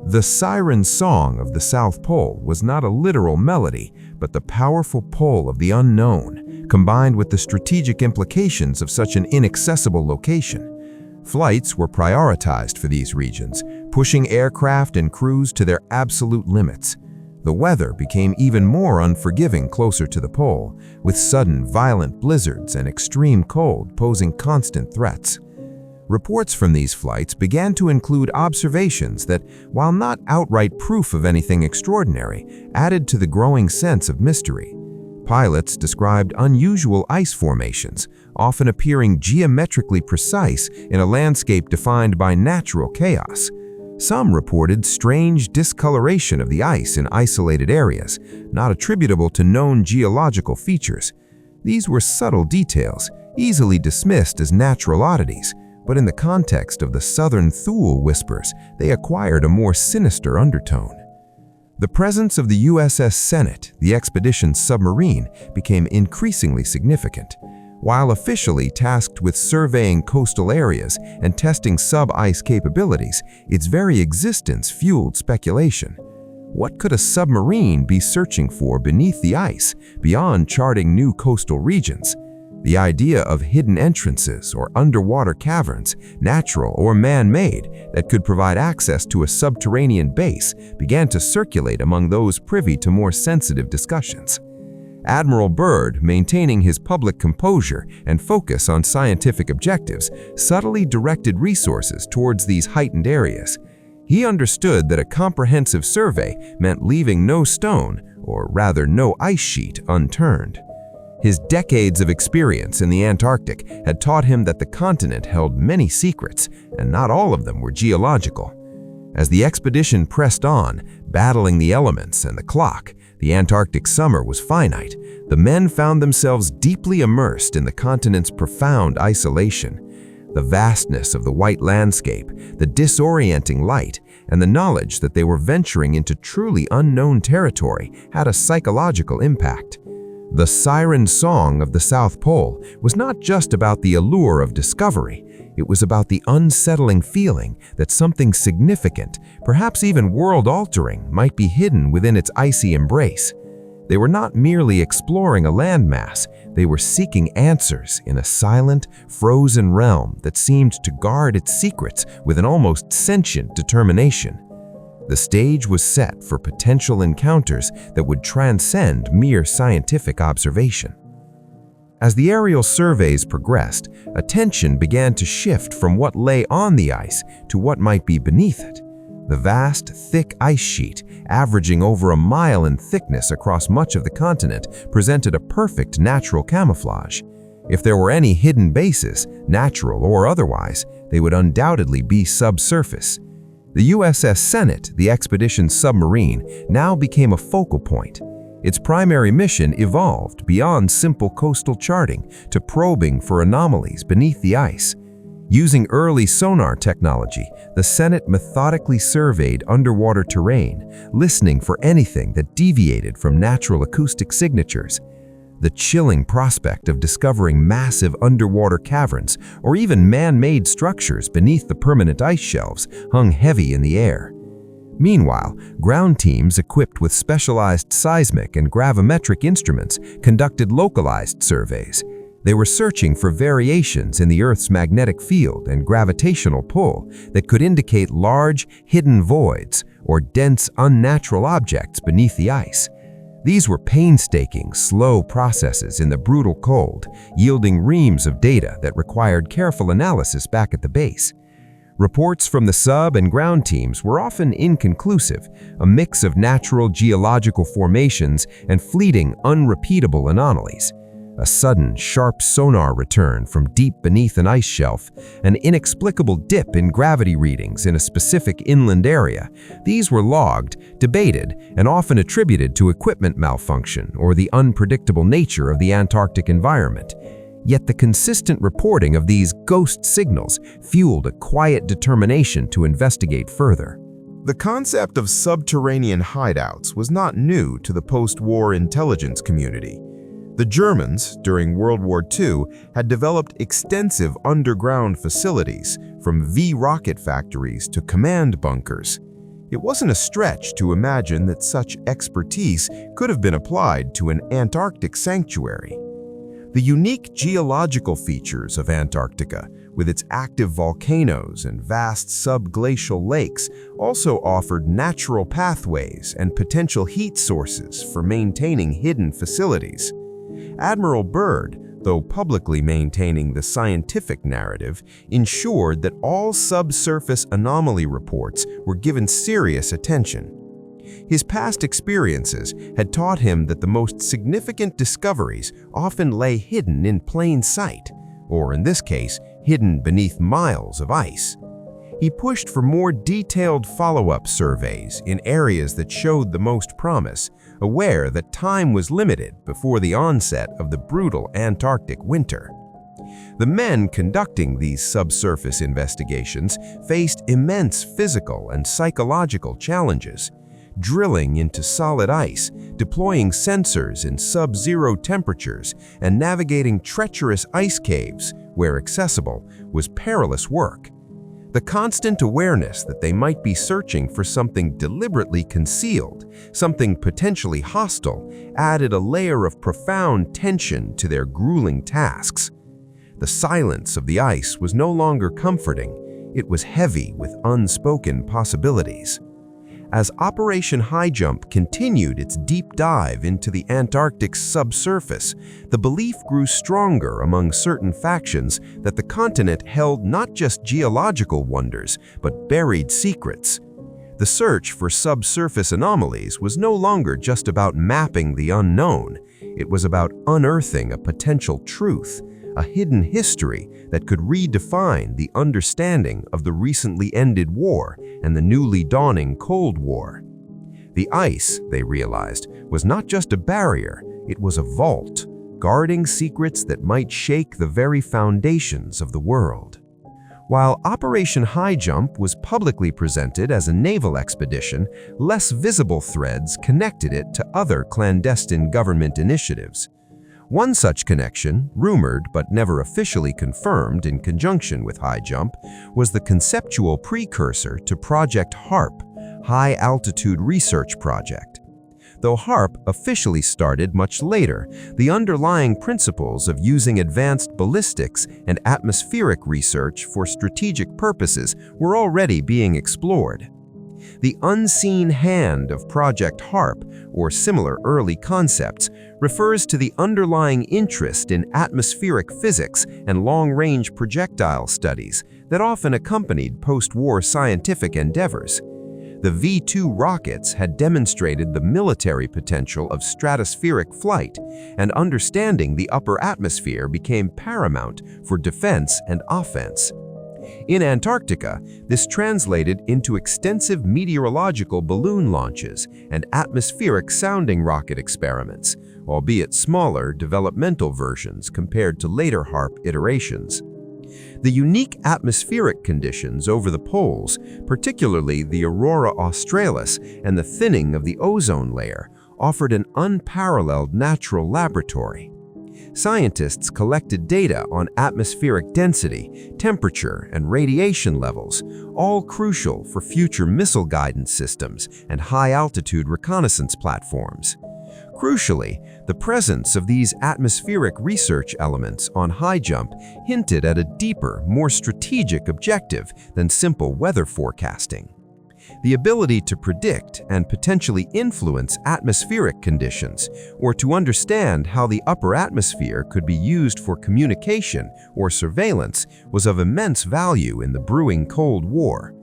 The siren song of the South Pole was not a literal melody, but the powerful pull of the unknown, combined with the strategic implications of such an inaccessible location. Flights were prioritized for these regions, pushing aircraft and crews to their absolute limits. The weather became even more unforgiving closer to the pole, with sudden violent blizzards and extreme cold posing constant threats. Reports from these flights began to include observations that, while not outright proof of anything extraordinary, added to the growing sense of mystery. Pilots described unusual ice formations, often appearing geometrically precise in a landscape defined by natural chaos. Some reported strange discoloration of the ice in isolated areas, not attributable to known geological features. These were subtle details, easily dismissed as natural oddities, but in the context of the Southern Thule whispers, they acquired a more sinister undertone. The presence of the USS Senate, the expedition's submarine, became increasingly significant. While officially tasked with surveying coastal areas and testing sub-ice capabilities, its very existence fueled speculation. What could a submarine be searching for beneath the ice, beyond charting new coastal regions? The idea of hidden entrances or underwater caverns, natural or man-made, that could provide access to a subterranean base began to circulate among those privy to more sensitive discussions. Admiral Byrd, maintaining his public composure and focus on scientific objectives, subtly directed resources towards these heightened areas. He understood that a comprehensive survey meant leaving no stone, or rather no ice sheet, unturned. His decades of experience in the Antarctic had taught him that the continent held many secrets, and not all of them were geological. As the expedition pressed on, battling the elements and the clock, the Antarctic summer was finite. The men found themselves deeply immersed in the continent's profound isolation. The vastness of the white landscape, the disorienting light, and the knowledge that they were venturing into truly unknown territory had a psychological impact. The siren song of the South Pole was not just about the allure of discovery. It was about the unsettling feeling that something significant, perhaps even world-altering, might be hidden within its icy embrace. They were not merely exploring a landmass, they were seeking answers in a silent, frozen realm that seemed to guard its secrets with an almost sentient determination. The stage was set for potential encounters that would transcend mere scientific observation. As the aerial surveys progressed, attention began to shift from what lay on the ice to what might be beneath it. The vast, thick ice sheet, averaging over a mile in thickness across much of the continent, presented a perfect natural camouflage. If there were any hidden bases, natural or otherwise, they would undoubtedly be subsurface. The USS Senate, the expedition's submarine, now became a focal point. Its primary mission evolved beyond simple coastal charting to probing for anomalies beneath the ice. Using early sonar technology, the Senate methodically surveyed underwater terrain, listening for anything that deviated from natural acoustic signatures. The chilling prospect of discovering massive underwater caverns or even man-made structures beneath the permanent ice shelves hung heavy in the air. Meanwhile, ground teams equipped with specialized seismic and gravimetric instruments conducted localized surveys. They were searching for variations in the Earth's magnetic field and gravitational pull that could indicate large, hidden voids or dense, unnatural objects beneath the ice. These were painstaking, slow processes in the brutal cold, yielding reams of data that required careful analysis back at the base. Reports from the sub and ground teams were often inconclusive, a mix of natural geological formations and fleeting, unrepeatable anomalies. A sudden, sharp sonar return from deep beneath an ice shelf, an inexplicable dip in gravity readings in a specific inland area. These were logged, debated, and often attributed to equipment malfunction or the unpredictable nature of the Antarctic environment. Yet the consistent reporting of these ghost signals fueled a quiet determination to investigate further. The concept of subterranean hideouts was not new to the post-war intelligence community. The Germans, during World War II, had developed extensive underground facilities, from V-rocket factories to command bunkers. It wasn't a stretch to imagine that such expertise could have been applied to an Antarctic sanctuary. The unique geological features of Antarctica, with its active volcanoes and vast subglacial lakes, also offered natural pathways and potential heat sources for maintaining hidden facilities. Admiral Byrd, though publicly maintaining the scientific narrative, ensured that all subsurface anomaly reports were given serious attention. His past experiences had taught him that the most significant discoveries often lay hidden in plain sight, or in this case, hidden beneath miles of ice. He pushed for more detailed follow-up surveys in areas that showed the most promise, aware that time was limited before the onset of the brutal Antarctic winter. The men conducting these subsurface investigations faced immense physical and psychological challenges. Drilling into solid ice, deploying sensors in sub-zero temperatures, and navigating treacherous ice caves, where accessible, was perilous work. The constant awareness that they might be searching for something deliberately concealed, something potentially hostile, added a layer of profound tension to their grueling tasks. The silence of the ice was no longer comforting, it was heavy with unspoken possibilities. As Operation Highjump continued its deep dive into the Antarctic's subsurface, the belief grew stronger among certain factions that the continent held not just geological wonders, but buried secrets. The search for subsurface anomalies was no longer just about mapping the unknown. It was about unearthing a potential truth, a hidden history that could redefine the understanding of the recently ended war and the newly dawning Cold War. The ice, they realized, was not just a barrier, it was a vault, guarding secrets that might shake the very foundations of the world. While Operation Highjump was publicly presented as a naval expedition, less visible threads connected it to other clandestine government initiatives. One such connection, rumored but never officially confirmed in conjunction with Highjump, was the conceptual precursor to Project HARP, High Altitude Research Project. Though HARP officially started much later, the underlying principles of using advanced ballistics and atmospheric research for strategic purposes were already being explored. The unseen hand of Project HARP, or similar early concepts, refers to the underlying interest in atmospheric physics and long-range projectile studies that often accompanied post-war scientific endeavors. The V-2 rockets had demonstrated the military potential of stratospheric flight, and understanding the upper atmosphere became paramount for defense and offense. In Antarctica, this translated into extensive meteorological balloon launches and atmospheric sounding rocket experiments, albeit smaller developmental versions compared to later HARP iterations. The unique atmospheric conditions over the poles, particularly the aurora australis and the thinning of the ozone layer, offered an unparalleled natural laboratory. Scientists collected data on atmospheric density, temperature, and radiation levels, all crucial for future missile guidance systems and high-altitude reconnaissance platforms. Crucially, the presence of these atmospheric research elements on Highjump hinted at a deeper, more strategic objective than simple weather forecasting. The ability to predict and potentially influence atmospheric conditions, or to understand how the upper atmosphere could be used for communication or surveillance, was of immense value in the brewing Cold War.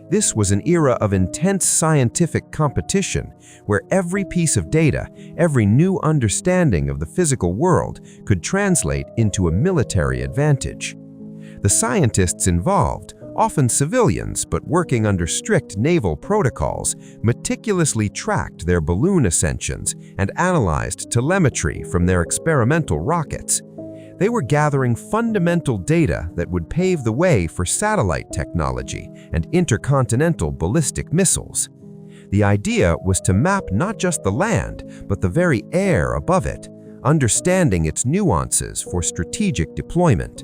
This was an era of intense scientific competition, where every piece of data, every new understanding of the physical world could translate into a military advantage. The scientists involved, often civilians but working under strict naval protocols, meticulously tracked their balloon ascensions and analyzed telemetry from their experimental rockets. They were gathering fundamental data that would pave the way for satellite technology and intercontinental ballistic missiles. The idea was to map not just the land, but the very air above it, understanding its nuances for strategic deployment.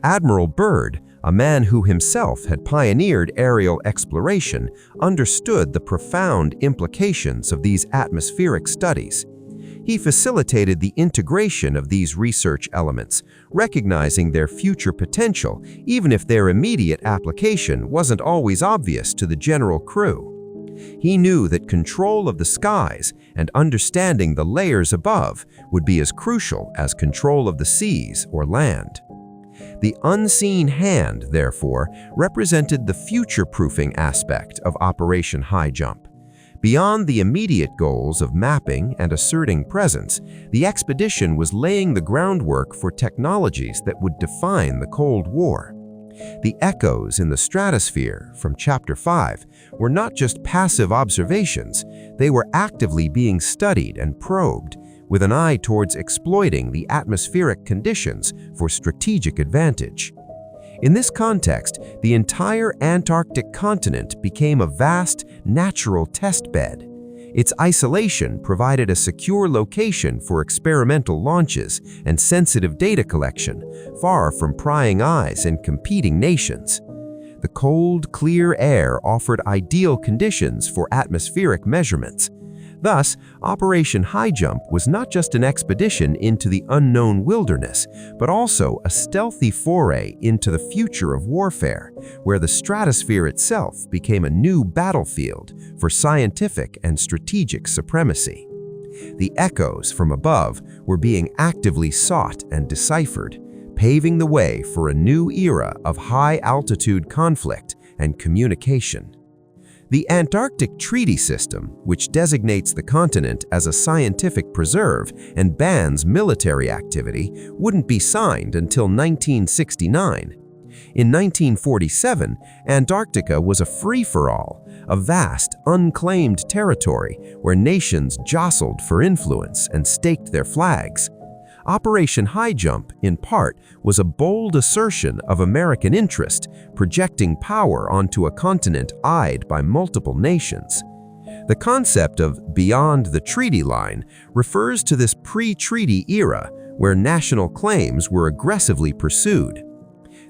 Admiral Byrd, a man who himself had pioneered aerial exploration, understood the profound implications of these atmospheric studies. He facilitated the integration of these research elements, recognizing their future potential even if their immediate application wasn't always obvious to the general crew. He knew that control of the skies and understanding the layers above would be as crucial as control of the seas or land. The unseen hand, therefore, represented the future-proofing aspect of Operation Highjump. Beyond the immediate goals of mapping and asserting presence, the expedition was laying the groundwork for technologies that would define the Cold War. The echoes in the stratosphere from Chapter 5 were not just passive observations, they were actively being studied and probed, with an eye towards exploiting the atmospheric conditions for strategic advantage. In this context, the entire Antarctic continent became a vast, natural test bed. Its isolation provided a secure location for experimental launches and sensitive data collection, far from prying eyes and competing nations. The cold, clear air offered ideal conditions for atmospheric measurements. Thus, Operation Highjump was not just an expedition into the unknown wilderness, but also a stealthy foray into the future of warfare, where the stratosphere itself became a new battlefield for scientific and strategic supremacy. The echoes from above were being actively sought and deciphered, paving the way for a new era of high-altitude conflict and communication. The Antarctic Treaty System, which designates the continent as a scientific preserve and bans military activity, wouldn't be signed until 1969. In 1947, Antarctica was a free-for-all, a vast, unclaimed territory where nations jostled for influence and staked their flags. Operation Highjump, in part, was a bold assertion of American interest, projecting power onto a continent eyed by multiple nations. The concept of beyond the treaty line refers to this pre-treaty era where national claims were aggressively pursued.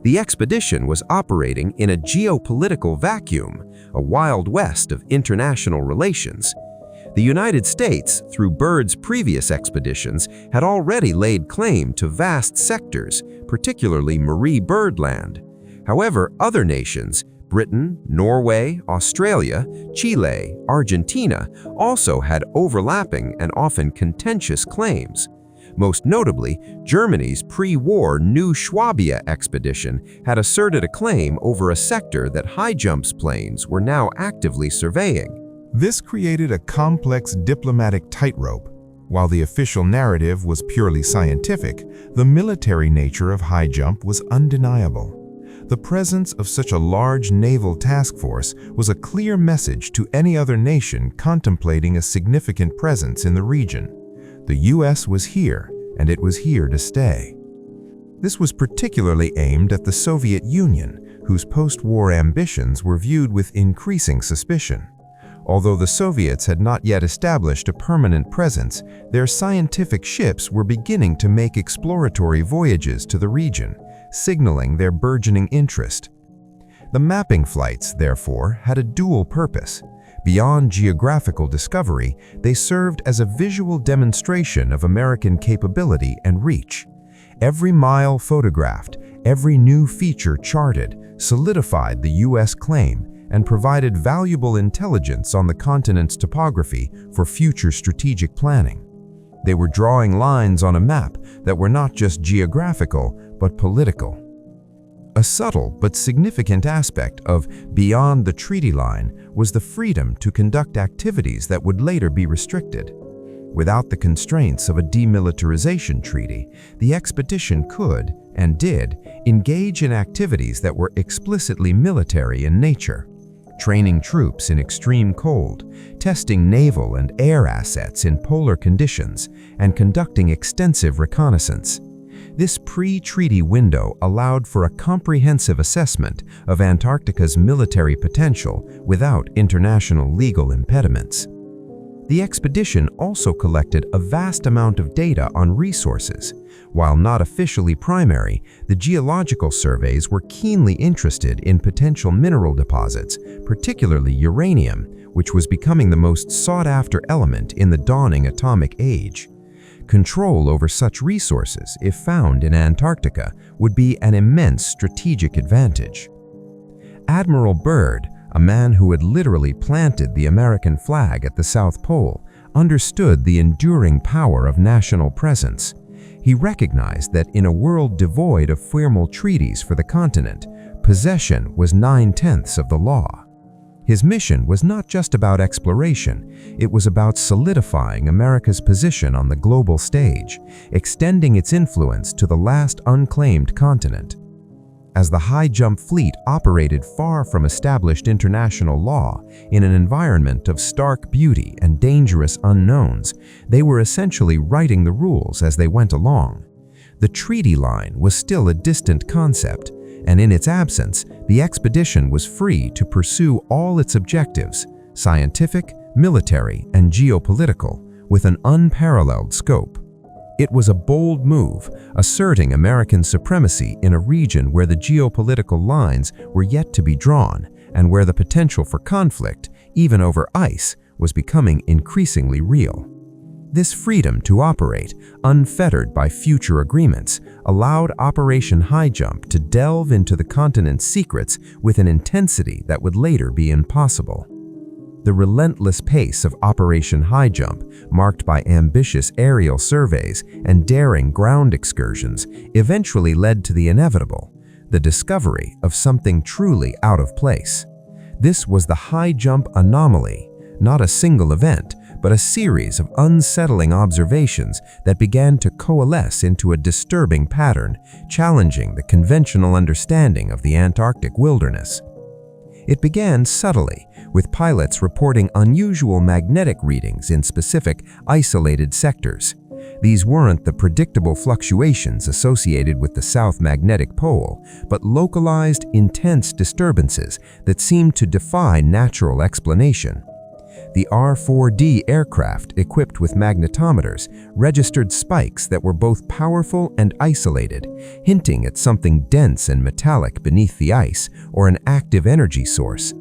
The expedition was operating in a geopolitical vacuum, a wild west of international relations. The United States, through Byrd's previous expeditions, had already laid claim to vast sectors, particularly Marie Byrd Land. However, other nations, Britain, Norway, Australia, Chile, Argentina, also had overlapping and often contentious claims. Most notably, Germany's pre-war New Swabia expedition had asserted a claim over a sector that Highjump's planes were now actively surveying. This created a complex diplomatic tightrope. While the official narrative was purely scientific, the military nature of Highjump was undeniable. The presence of such a large naval task force was a clear message to any other nation contemplating a significant presence in the region. The U.S. was here, and it was here to stay. This was particularly aimed at the Soviet Union, whose post-war ambitions were viewed with increasing suspicion. Although the Soviets had not yet established a permanent presence, their scientific ships were beginning to make exploratory voyages to the region, signaling their burgeoning interest. The mapping flights, therefore, had a dual purpose. Beyond geographical discovery, they served as a visual demonstration of American capability and reach. Every mile photographed, every new feature charted, solidified the U.S. claim and provided valuable intelligence on the continent's topography for future strategic planning. They were drawing lines on a map that were not just geographical, but political. A subtle but significant aspect of beyond the treaty line was the freedom to conduct activities that would later be restricted. Without the constraints of a demilitarization treaty, the expedition could, and did, engage in activities that were explicitly military in nature. Training troops in extreme cold, testing naval and air assets in polar conditions, and conducting extensive reconnaissance. This pre-treaty window allowed for a comprehensive assessment of Antarctica's military potential without international legal impediments. The expedition also collected a vast amount of data on resources. While not officially primary, the geological surveys were keenly interested in potential mineral deposits, particularly uranium, which was becoming the most sought-after element in the dawning atomic age. Control over such resources, if found in Antarctica, would be an immense strategic advantage. Admiral Byrd, a man who had literally planted the American flag at the South Pole, understood the enduring power of national presence. He recognized that in a world devoid of formal treaties for the continent, possession was 9/10 of the law. His mission was not just about exploration, it was about solidifying America's position on the global stage, extending its influence to the last unclaimed continent. As the Highjump fleet operated far from established international law in an environment of stark beauty and dangerous unknowns, they were essentially writing the rules as they went along. The treaty line was still a distant concept, and in its absence, the expedition was free to pursue all its objectives, scientific, military, and geopolitical, with an unparalleled scope. It was a bold move, asserting American supremacy in a region where the geopolitical lines were yet to be drawn and where the potential for conflict, even over ice, was becoming increasingly real. This freedom to operate, unfettered by future agreements, allowed Operation Highjump to delve into the continent's secrets with an intensity that would later be impossible. The relentless pace of Operation Highjump, marked by ambitious aerial surveys and daring ground excursions, eventually led to the inevitable, the discovery of something truly out of place. This was the Highjump anomaly, not a single event, but a series of unsettling observations that began to coalesce into a disturbing pattern, challenging the conventional understanding of the Antarctic wilderness. It began subtly, with pilots reporting unusual magnetic readings in specific, isolated sectors. These weren't the predictable fluctuations associated with the South Magnetic Pole, but localized, intense disturbances that seemed to defy natural explanation. The R-4D aircraft, equipped with magnetometers, registered spikes that were both powerful and isolated, hinting at something dense and metallic beneath the ice or an active energy source.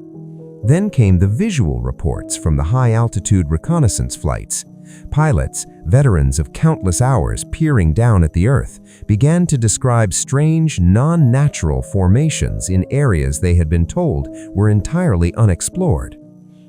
Then came the visual reports from the high-altitude reconnaissance flights. Pilots, veterans of countless hours peering down at the Earth, began to describe strange, non-natural formations in areas they had been told were entirely unexplored.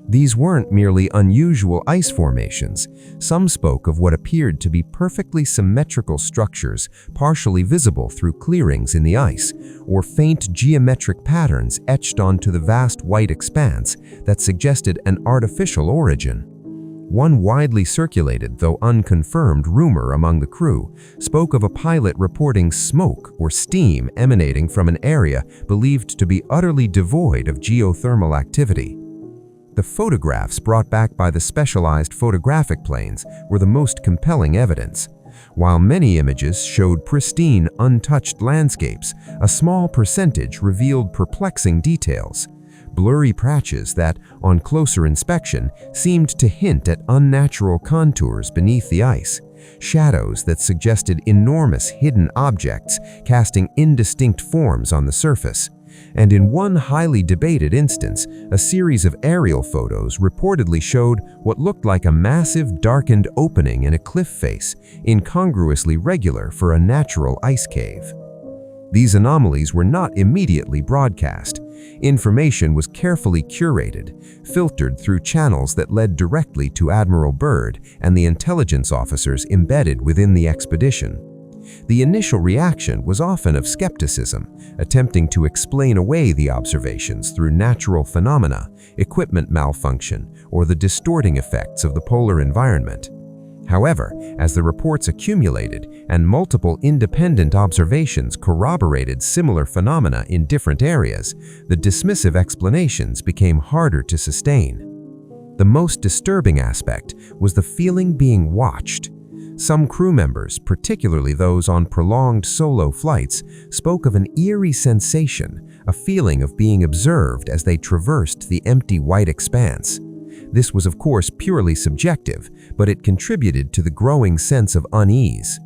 These weren't merely unusual ice formations. Some spoke of what appeared to be perfectly symmetrical structures partially visible through clearings in the ice, or faint geometric patterns etched onto the vast white expanse that suggested an artificial origin. One widely circulated, though unconfirmed, rumor among the crew spoke of a pilot reporting smoke or steam emanating from an area believed to be utterly devoid of geothermal activity. The photographs brought back by the specialized photographic planes were the most compelling evidence. While many images showed pristine, untouched landscapes, a small percentage revealed perplexing details. Blurry patches that, on closer inspection, seemed to hint at unnatural contours beneath the ice. Shadows that suggested enormous hidden objects casting indistinct forms on the surface. And in one highly debated instance, a series of aerial photos reportedly showed what looked like a massive darkened opening in a cliff face, incongruously regular for a natural ice cave. These anomalies were not immediately broadcast. Information was carefully curated, filtered through channels that led directly to Admiral Byrd and the intelligence officers embedded within the expedition. The initial reaction was often of skepticism, attempting to explain away the observations through natural phenomena, equipment malfunction, or the distorting effects of the polar environment. However, as the reports accumulated and multiple independent observations corroborated similar phenomena in different areas, the dismissive explanations became harder to sustain. The most disturbing aspect was the feeling being watched. Some crew members, particularly those on prolonged solo flights, spoke of an eerie sensation, a feeling of being observed as they traversed the empty white expanse. This was of course purely subjective, but it contributed to the growing sense of unease.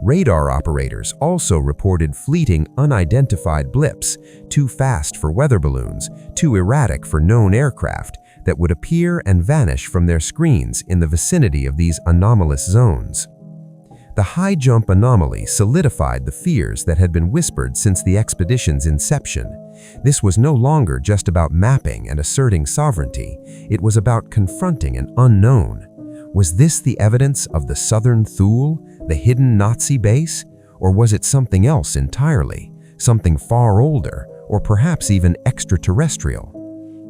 Radar operators also reported fleeting, unidentified blips, too fast for weather balloons, too erratic for known aircraft, that would appear and vanish from their screens in the vicinity of these anomalous zones. The high-jump anomaly solidified the fears that had been whispered since the expedition's inception. This was no longer just about mapping and asserting sovereignty. It was about confronting an unknown. Was this the evidence of the Southern Thule, the hidden Nazi base? Or was it something else entirely, something far older, or perhaps even extraterrestrial?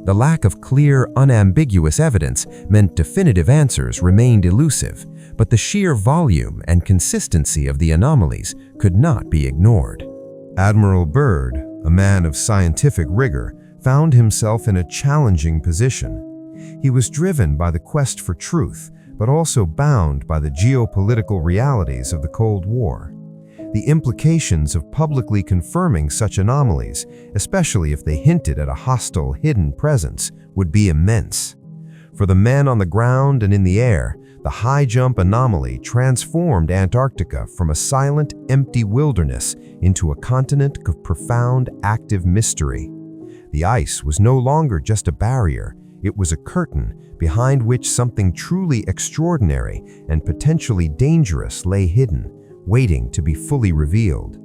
The lack of clear, unambiguous evidence meant definitive answers remained elusive, but the sheer volume and consistency of the anomalies could not be ignored. Admiral Byrd, a man of scientific rigor, found himself in a challenging position. He was driven by the quest for truth, but also bound by the geopolitical realities of the Cold War. The implications of publicly confirming such anomalies, especially if they hinted at a hostile, hidden presence, would be immense. For the men on the ground and in the air, the high-jump anomaly transformed Antarctica from a silent, empty wilderness into a continent of profound, active mystery. The ice was no longer just a barrier, it was a curtain behind which something truly extraordinary and potentially dangerous lay hidden, waiting to be fully revealed.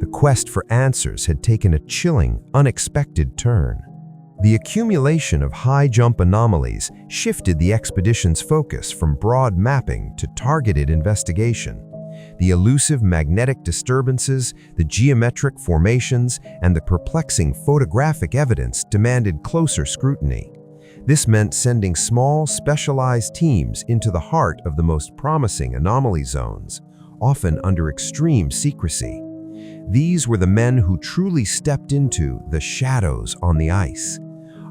The quest for answers had taken a chilling, unexpected turn. The accumulation of high-jump anomalies shifted the expedition's focus from broad mapping to targeted investigation. The elusive magnetic disturbances, the geometric formations, and the perplexing photographic evidence demanded closer scrutiny. This meant sending small, specialized teams into the heart of the most promising anomaly zones, often under extreme secrecy. These were the men who truly stepped into the shadows on the ice.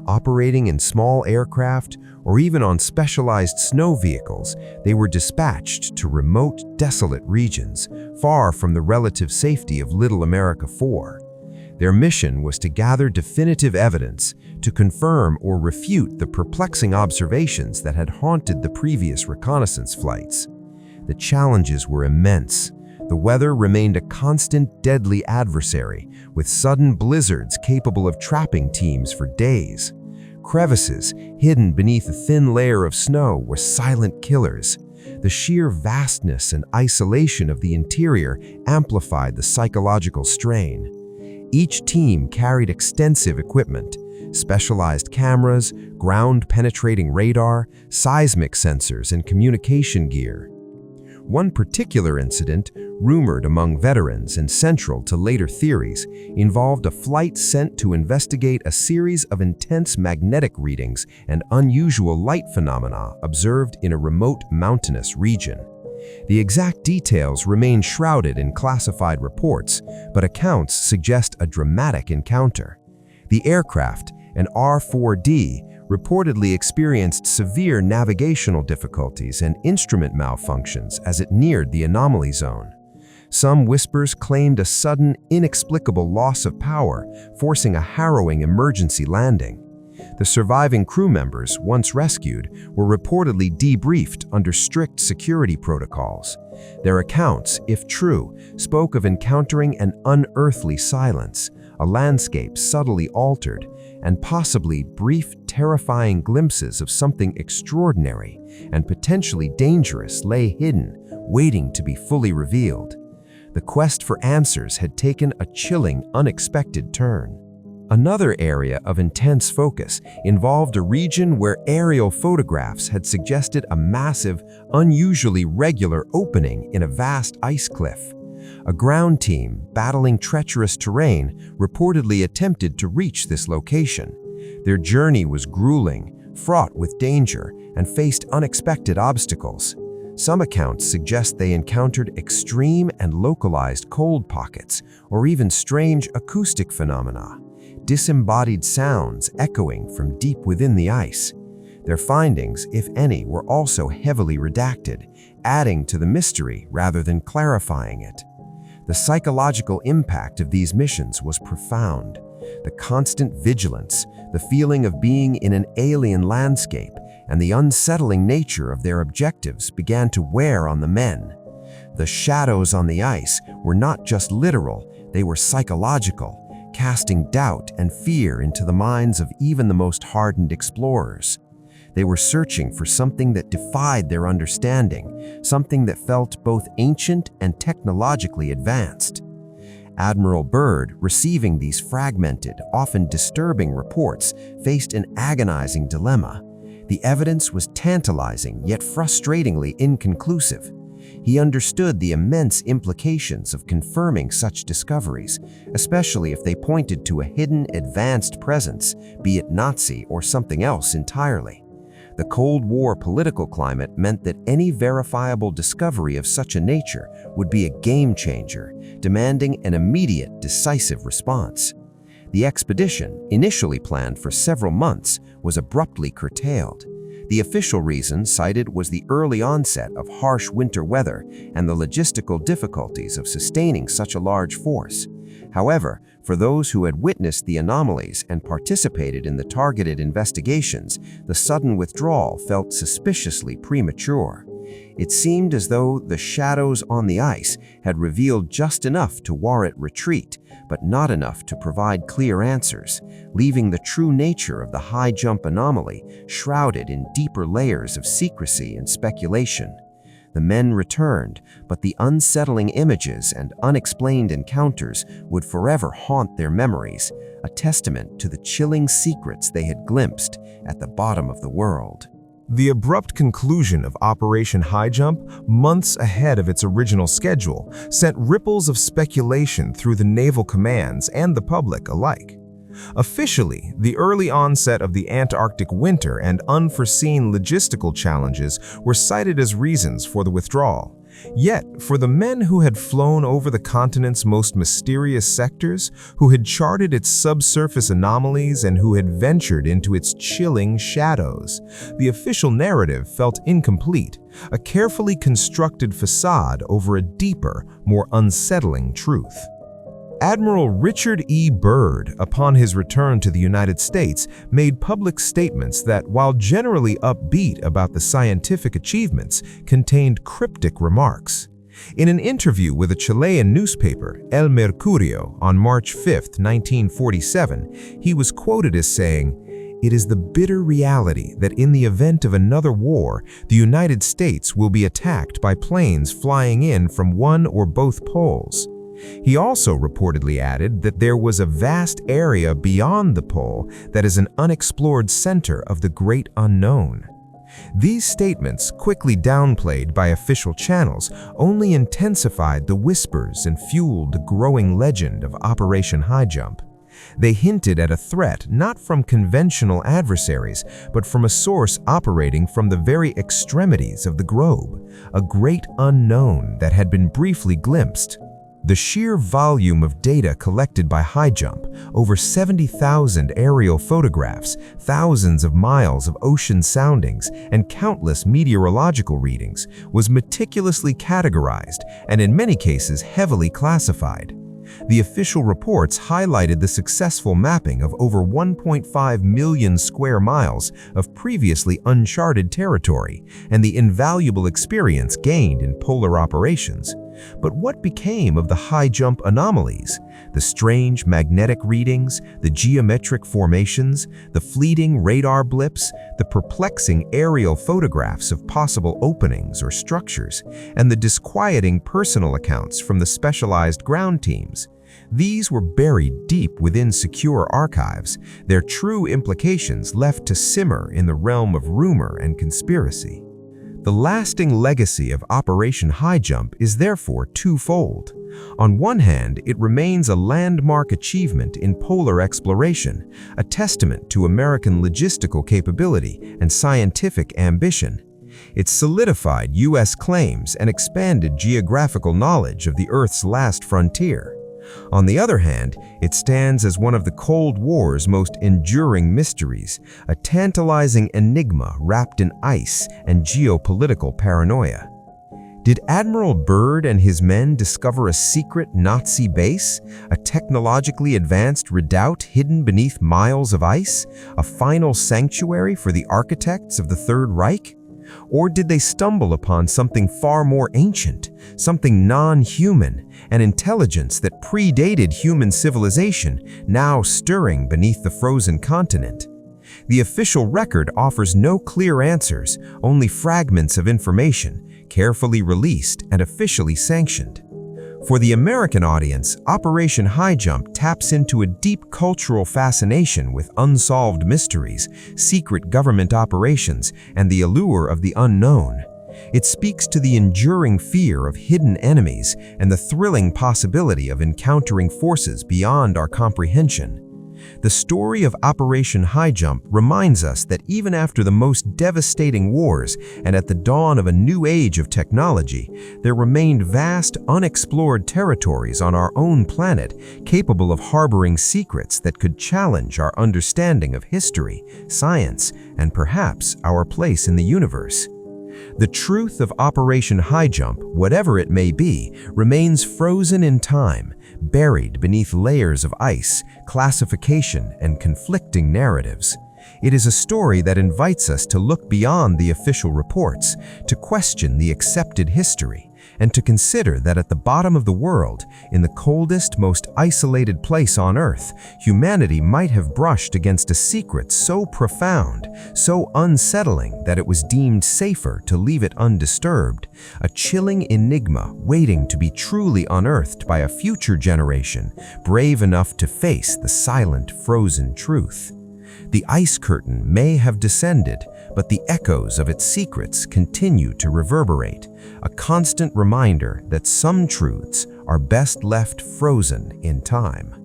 Operating in small aircraft or even on specialized snow vehicles, they were dispatched to remote, desolate regions, far from the relative safety of Little America 4. Their mission was to gather definitive evidence, to confirm or refute the perplexing observations that had haunted the previous reconnaissance flights. The challenges were immense. The weather remained a constant, deadly adversary, with sudden blizzards capable of trapping teams for days. Crevices, hidden beneath a thin layer of snow, were silent killers. The sheer vastness and isolation of the interior amplified the psychological strain. Each team carried extensive equipment, specialized cameras, ground-penetrating radar, seismic sensors, and communication gear. One particular incident, rumored among veterans and central to later theories, involved a flight sent to investigate a series of intense magnetic readings and unusual light phenomena observed in a remote mountainous region. The exact details remain shrouded in classified reports, but accounts suggest a dramatic encounter. The aircraft, an R-4D, reportedly experienced severe navigational difficulties and instrument malfunctions as it neared the anomaly zone. Some whispers claimed a sudden, inexplicable loss of power, forcing a harrowing emergency landing. The surviving crew members, once rescued, were reportedly debriefed under strict security protocols. Their accounts, if true, spoke of encountering an unearthly silence, a landscape subtly altered, and possibly brief, terrifying glimpses of something extraordinary and potentially dangerous lay hidden, waiting to be fully revealed. The quest for answers had taken a chilling, unexpected turn. Another area of intense focus involved a region where aerial photographs had suggested a massive, unusually regular opening in a vast ice cliff. A ground team, battling treacherous terrain, reportedly attempted to reach this location. Their journey was grueling, fraught with danger, and faced unexpected obstacles. Some accounts suggest they encountered extreme and localized cold pockets, or even strange acoustic phenomena, disembodied sounds echoing from deep within the ice. Their findings, if any, were also heavily redacted, adding to the mystery rather than clarifying it. The psychological impact of these missions was profound. The constant vigilance, the feeling of being in an alien landscape, and the unsettling nature of their objectives began to wear on the men. The shadows on the ice were not just literal, they were psychological, casting doubt and fear into the minds of even the most hardened explorers. They were searching for something that defied their understanding, something that felt both ancient and technologically advanced. Admiral Byrd, receiving these fragmented, often disturbing reports, faced an agonizing dilemma. The evidence was tantalizing yet frustratingly inconclusive. He understood the immense implications of confirming such discoveries, especially if they pointed to a hidden, advanced presence, be it Nazi or something else entirely. The Cold War political climate meant that any verifiable discovery of such a nature would be a game changer, demanding an immediate, decisive response. The expedition, initially planned for several months, was abruptly curtailed. The official reason cited was the early onset of harsh winter weather and the logistical difficulties of sustaining such a large force. However, for those who had witnessed the anomalies and participated in the targeted investigations, the sudden withdrawal felt suspiciously premature. It seemed as though the shadows on the ice had revealed just enough to warrant retreat, but not enough to provide clear answers, leaving the true nature of the high jump anomaly shrouded in deeper layers of secrecy and speculation. The men returned, but the unsettling images and unexplained encounters would forever haunt their memories, a testament to the chilling secrets they had glimpsed at the bottom of the world. The abrupt conclusion of Operation Highjump, months ahead of its original schedule, sent ripples of speculation through the naval commands and the public alike. Officially, the early onset of the Antarctic winter and unforeseen logistical challenges were cited as reasons for the withdrawal. Yet, for the men who had flown over the continent's most mysterious sectors, who had charted its subsurface anomalies and who had ventured into its chilling shadows, the official narrative felt incomplete, a carefully constructed facade over a deeper, more unsettling truth. Admiral Richard E. Byrd, upon his return to the United States, made public statements that, while generally upbeat about the scientific achievements, contained cryptic remarks. In an interview with a Chilean newspaper, El Mercurio, on March 5, 1947, he was quoted as saying, "It is the bitter reality that in the event of another war, the United States will be attacked by planes flying in from one or both poles." He also reportedly added that there was a vast area beyond the pole that is an unexplored center of the great unknown. These statements, quickly downplayed by official channels, only intensified the whispers and fueled the growing legend of Operation Highjump. They hinted at a threat not from conventional adversaries, but from a source operating from the very extremities of the globe, a great unknown that had been briefly glimpsed. The sheer volume of data collected by Highjump, over 70,000 aerial photographs, thousands of miles of ocean soundings, and countless meteorological readings, was meticulously categorized and in many cases heavily classified. The official reports highlighted the successful mapping of over 1.5 million square miles of previously uncharted territory and the invaluable experience gained in polar operations. But what became of the high-jump anomalies? The strange magnetic readings, the geometric formations, the fleeting radar blips, the perplexing aerial photographs of possible openings or structures, and the disquieting personal accounts from the specialized ground teams. These were buried deep within secure archives, their true implications left to simmer in the realm of rumor and conspiracy. The lasting legacy of Operation Highjump is therefore twofold. On one hand, it remains a landmark achievement in polar exploration, a testament to American logistical capability and scientific ambition. It solidified U.S. claims and expanded geographical knowledge of the Earth's last frontier. On the other hand, it stands as one of the Cold War's most enduring mysteries, a tantalizing enigma wrapped in ice and geopolitical paranoia. Did Admiral Byrd and his men discover a secret Nazi base, a technologically advanced redoubt hidden beneath miles of ice, a final sanctuary for the architects of the Third Reich? Or did they stumble upon something far more ancient, something non-human, an intelligence that predated human civilization, now stirring beneath the frozen continent? The official record offers no clear answers, only fragments of information, carefully released and officially sanctioned. For the American audience, Operation Highjump taps into a deep cultural fascination with unsolved mysteries, secret government operations, and the allure of the unknown. It speaks to the enduring fear of hidden enemies and the thrilling possibility of encountering forces beyond our comprehension. The story of Operation Highjump reminds us that even after the most devastating wars and at the dawn of a new age of technology, there remained vast, unexplored territories on our own planet capable of harboring secrets that could challenge our understanding of history, science, and perhaps our place in the universe. The truth of Operation Highjump, whatever it may be, remains frozen in time, buried beneath layers of ice, classification, and conflicting narratives. It is a story that invites us to look beyond the official reports, to question the accepted history, and to consider that at the bottom of the world, in the coldest, most isolated place on Earth, humanity might have brushed against a secret so profound, so unsettling that it was deemed safer to leave it undisturbed, a chilling enigma waiting to be truly unearthed by a future generation, brave enough to face the silent, frozen truth. The ice curtain may have descended, but the echoes of its secrets continue to reverberate, a constant reminder that some truths are best left frozen in time.